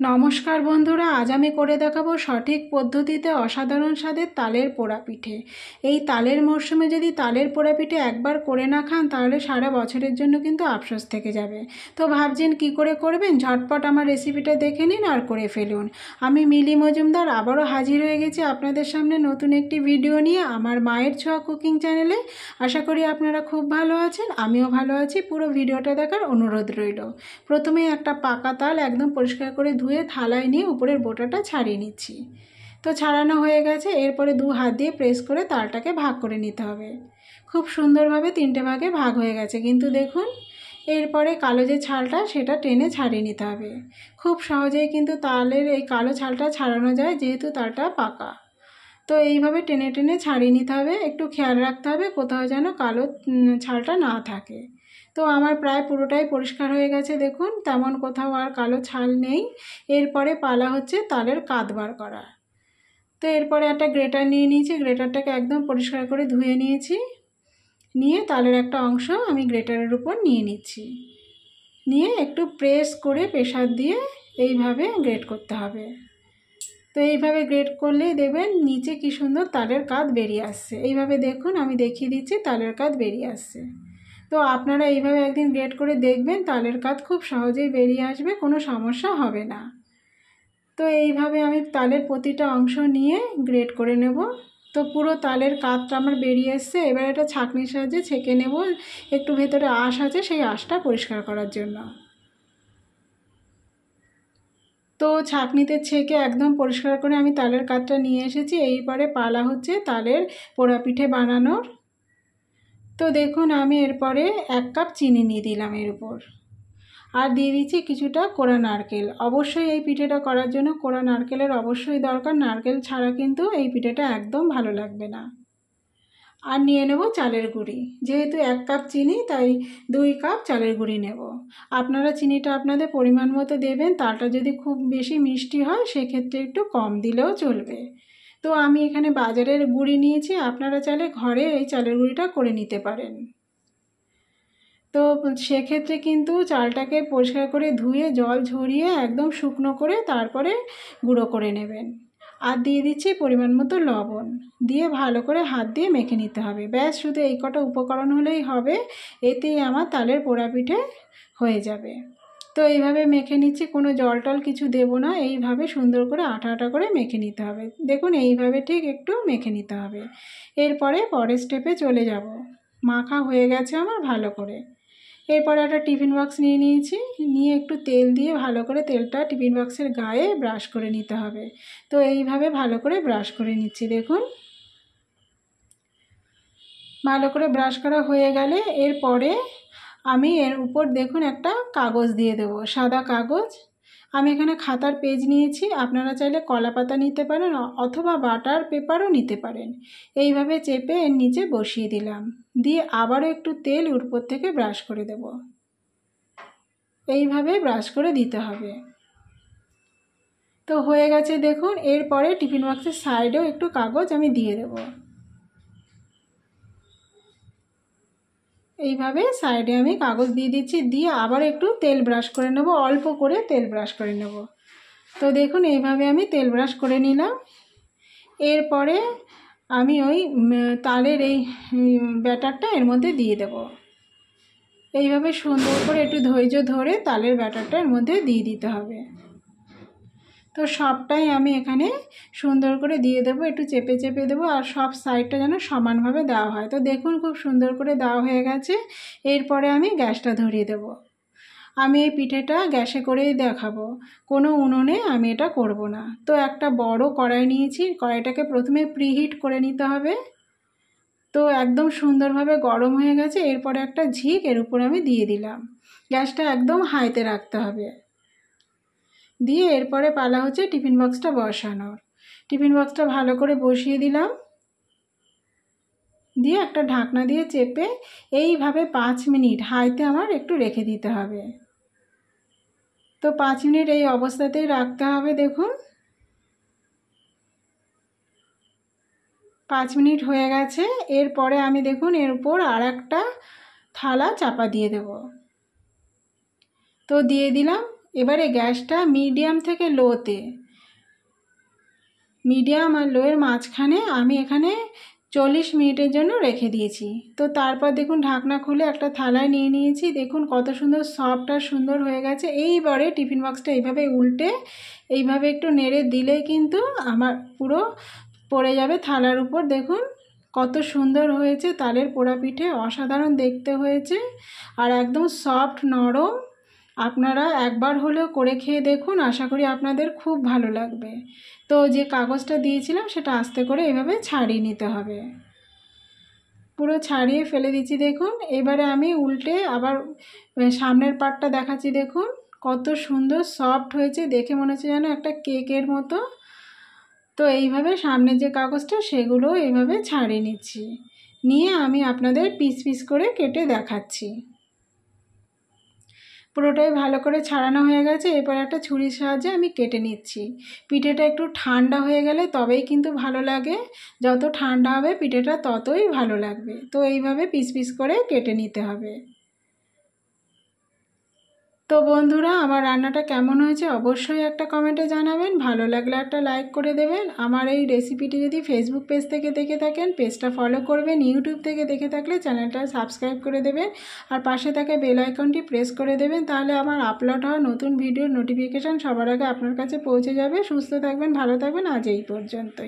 নমস্কার বন্ধুরা, আজ আমি করে দেখাবো সঠিক পদ্ধতিতে অসাধারণ স্বাদের তালের পোড়া পিঠে। এই তালের মরশুমে যদি তালের পোড়া পিঠে একবার করে না খান তাহলে সারা বছরের জন্য কিন্তু আফসোস থেকে যাবে। তো ভাবছেন কি করে করবেন? ঝটপট আমার রেসিপিটা দেখে নিন আর করে ফেলুন। আমি মিলি মজুমদার আবারও হাজির হয়ে গেছি আপনাদের সামনে নতুন একটি ভিডিও নিয়ে আমার মায়ের ছোঁয়া কুকিং চ্যানেলে। আশা করি আপনারা খুব ভালো আছেন, আমিও ভালো আছি। পুরো ভিডিওটা দেখার অনুরোধ রইল। প্রথমে একটা পাকা তাল একদম পরিষ্কার করে ধুয়ে থালায় নিয়ে উপরের বোটাটা ছাড়িয়ে নিচ্ছি। তো ছাড়ানো হয়ে গেছে। এরপরে 2 হাত দিয়ে প্রেস করে তালটাকে ভাগ করে নিতে হবে। খুব সুন্দরভাবে 3টে ভাগে ভাগ হয়ে গেছে, কিন্তু দেখুন এরপরে কালো যে ছালটা সেটা টেনে ছাড়িয়ে নিতে হবে। খুব সহজেই কিন্তু তালের এই কালো ছালটা ছাড়ানো যায়, যেহেতু তালটা পাকা। তো এইভাবে টেনে টেনে ছাড়িয়ে নিতে হবে। একটু খেয়াল রাখতে হবে কোথাও যেন কালো ছালটা না থাকে। তো আমার প্রায় পুরোটাই পরিষ্কার হয়ে গেছে, দেখুন তেমন কোথাও আর কালো ছাল নেই। এরপরে পালা হচ্ছে তালের কাত বার করা। তো এরপরে একটা গ্রেটার নিয়ে নিয়েছি, গ্রেটারটাকে একদম পরিষ্কার করে ধুয়ে নিয়েছি। নিয়ে তালের একটা অংশ আমি গ্রেটারের উপর নিয়ে নিচ্ছি। নিয়ে একটু প্রেস করে প্রেসার দিয়ে এইভাবে গ্রেট করতে হবে। তো এইভাবে গ্রেট করলেই দেখবেন নিচে কি সুন্দর তালের কাত বেরিয়ে আসছে। এইভাবে দেখুন, আমি দেখিয়ে দিচ্ছি, তালের কাত বেরিয়ে আসছে। তো আপনারা এইভাবে একদিন গ্রেট করে দেখবেন, তালের কাত খুব সহজেই বেরিয়ে আসবে, কোনো সমস্যা হবে না। তো এইভাবে আমি তালের প্রতিটা অংশ নিয়ে গ্রেট করে নেব। তো পুরো তালের কাতটা আমার বেরিয়ে এসছে। এবার এটা ছাঁকনির সাহায্যে ছেঁকে নেব। একটু ভেতরে আঁশ আছে, সেই আঁশটা পরিষ্কার করার জন্য। তো ছাঁকনিতে ছেঁকে একদম পরিষ্কার করে আমি তালের কাতটা নিয়ে এসেছি। এইবারে পালা হচ্ছে তালের পোড়া পিঠে বানানোর। তো দেখুন আমি এরপরে 1 কাপ চিনি নিয়ে দিলাম এর উপর, আর দিয়ে দিচ্ছি কিছুটা কোড়া নারকেল। অবশ্যই এই পিঠেটা করার জন্য কোড়া নারকেলের অবশ্যই দরকার, নারকেল ছাড়া কিন্তু এই পিঠেটা একদম ভালো লাগবে না। আর নিয়ে নেব চালের গুঁড়ি। যেহেতু 1 কাপ চিনি তাই 2 কাপ চালের গুঁড়ি নেব। আপনারা চিনিটা আপনাদের পরিমাণ মতো দেবেন। তালটা যদি খুব বেশি মিষ্টি হয় সেক্ষেত্রে একটু কম দিলেও চলবে। তো আমি এখানে বাজারের গুঁড়ি নিয়েছি, আপনারা চাইলে ঘরে এই চালের গুঁড়িটা করে নিতে পারেন। তো সেক্ষেত্রে কিন্তু চালটাকে পরিষ্কার করে ধুয়ে জল ঝরিয়ে একদম শুকনো করে তারপরে গুঁড়ো করে নেবেন। আর দিয়ে দিচ্ছি পরিমাণ মতো লবণ, দিয়ে ভালো করে হাত দিয়ে মেখে নিতে হবে। ব্যাস, শুধু এই কটা উপকরণ হলেই হবে, এতেই আমার তালের পোড়া পিঠে হয়ে যাবে। তো এইভাবে মেখে নিচ্ছি, কোনো জল টল কিছু দেবো না। এইভাবে সুন্দর করে আঠা আঠা করে মেখে নিতে হবে। দেখুন এইভাবে ঠিক একটু মেখে নিতে হবে। এরপরে পরের স্টেপে চলে যাব। মাখা হয়ে গেছে আমার ভালো করে। এরপরে একটা টিফিন বক্স নিয়ে নিয়েছি, নিয়ে একটু তেল দিয়ে ভালো করে তেলটা টিফিন বক্সের গায়ে ব্রাশ করে নিতে হবে। তো এইভাবে ভালো করে ব্রাশ করে নিচ্ছি। দেখুন ভালো করে ব্রাশ করা হয়ে গেলে এরপরে আমি এর উপর দেখুন একটা কাগজ দিয়ে দেবো, সাদা কাগজ। আমি এখানে খাতার পেজ নিয়েছি, আপনারা চাইলে কলা পাতা নিতে পারেন অথবা বাটার পেপারও নিতে পারেন। এইভাবে চেপে এর নিচে বসিয়ে দিলাম, দিয়ে আবারও একটু তেল উপর থেকে ব্রাশ করে দেব। এইভাবে ব্রাশ করে দিতে হবে। তো হয়ে গেছে দেখুন। এরপরে টিফিন বক্সের সাইডেও একটু কাগজ আমি দিয়ে দেব। এইভাবে সাইডে আমি কাগজ দিয়ে দিচ্ছি, দিয়ে আবার একটু তেল ব্রাশ করে নেব, অল্প করে তেল ব্রাশ করে নেব। তো দেখুন এইভাবে আমি তেল ব্রাশ করে নিলাম। এরপরে আমি ওই তালের এই ব্যাটারটা এর মধ্যে দিয়ে দেব। এইভাবে সুন্দর করে একটু ধৈর্য ধরে তালের ব্যাটারটা এর মধ্যে দিয়ে দিতে হবে। তো সবটাই আমি এখানে সুন্দর করে দিয়ে দেবো, একটু চেপে চেপে দেবো, আর সব সাইডটা যেন সমানভাবে দেওয়া হয়। তো দেখুন খুব সুন্দর করে দেওয়া হয়ে গেছে। এরপরে আমি গ্যাসটা ধরিয়ে দেবো। আমি এই পিঠেটা গ্যাসে করেই দেখাবো, কোনো উনুনে আমি এটা করব না। তো একটা বড় কড়াই নিয়েছি, কড়াইটাকে প্রথমে প্রিহিট করে নিতে হবে। তো একদম সুন্দরভাবে গরম হয়ে গেছে। এরপরে একটা ঝিক এর উপর আমি দিয়ে দিলাম। গ্যাসটা একদম হাইতে রাখতে হবে। দিয়ে এরপরে পালা হচ্ছে টিফিন বক্সটা বসানোর। টিফিন বক্সটা ভালো করে বসিয়ে দিলাম, দিয়ে একটা ঢাকনা দিয়ে চেপে এইভাবে 5 মিনিট হাইতে আমার একটু রেখে দিতে হবে। তো 5 মিনিট এই অবস্থাতেই রাখতে হবে। দেখুন 5 মিনিট হয়ে গেছে। এরপরে আমি দেখুন এর উপর আর একটা থালা চাপা দিয়ে দেব। তো দিয়ে দিলাম। এবারে গ্যাসটা মিডিয়াম থেকে লোতে, মিডিয়াম আর লোয়ের মাঝখানে আমি এখানে 40 মিনিটের জন্য রেখে দিয়েছি। তো তারপর দেখুন ঢাকনা খুলে একটা থালায় নিয়ে নিয়েছি। দেখুন কত সুন্দর সফট আর সুন্দর হয়ে গেছে। এইবারে টিফিন বক্সটা এইভাবে উল্টে এইভাবে একটু নেড়ে দিলেই কিন্তু আমার পুরো পড়ে যাবে থালার উপর। দেখুন কত সুন্দর হয়েছে তালের পোড়া পিঠে, অসাধারণ দেখতে হয়েছে আর একদম সফট নরম। আপনারা একবার হলেও করে খেয়ে দেখুন, আশা করি আপনাদের খুব ভালো লাগবে। তো যে কাগজটা দিয়েছিলাম সেটা আস্তে করে এভাবে ছাড়িয়ে নিতে হবে, পুরো ছাড়িয়ে ফেলে দিচ্ছি। দেখুন এবারে আমি উল্টে আবার সামনের পার্টটা দেখাচ্ছি। দেখুন কত সুন্দর সফট হয়েছে, দেখে মনে হচ্ছে যেন একটা কেকের মতো। তো এইভাবে সামনের যে কাগজটা সেগুলো এইভাবে ছাড়িয়ে নিচ্ছি, নিয়ে আমি আপনাদের পিস পিস করে কেটে দেখাচ্ছি। পুরোটাই ভালো করে ছাড়ানো হয়ে গেছে। এরপর একটা ছুরির সাহায্যে আমি কেটে নিচ্ছি। পিঠেটা একটু ঠান্ডা হয়ে গেলে তবেই কিন্তু ভালো লাগে, যত ঠান্ডা হবে পিঠেটা ততই ভালো লাগবে। তো এইভাবে পিস পিস করে কেটে নিতে হবে। তো বন্ধুরা আমার রান্নাটা কেমন হয়েছে অবশ্যই একটা কমেন্টে জানাবেন, ভালো লাগলে একটা লাইক করে দেবেন। আমার এই রেসিপিটি যদি ফেসবুক পেজ থেকে দেখে থাকেন পেজটা ফলো করবেন, ইউটিউব থেকে দেখে থাকলে চ্যানেলটা সাবস্ক্রাইব করে দেবেন আর পাশে থাকা বেল আইকনটি প্রেস করে দেবেন, তাহলে আমার আপলোড হওয়া নতুন ভিডিওর নোটিফিকেশান সবার আগে আপনার কাছে পৌঁছে যাবে। সুস্থ থাকবেন, ভালো থাকবেন, আজ এই পর্যন্তই।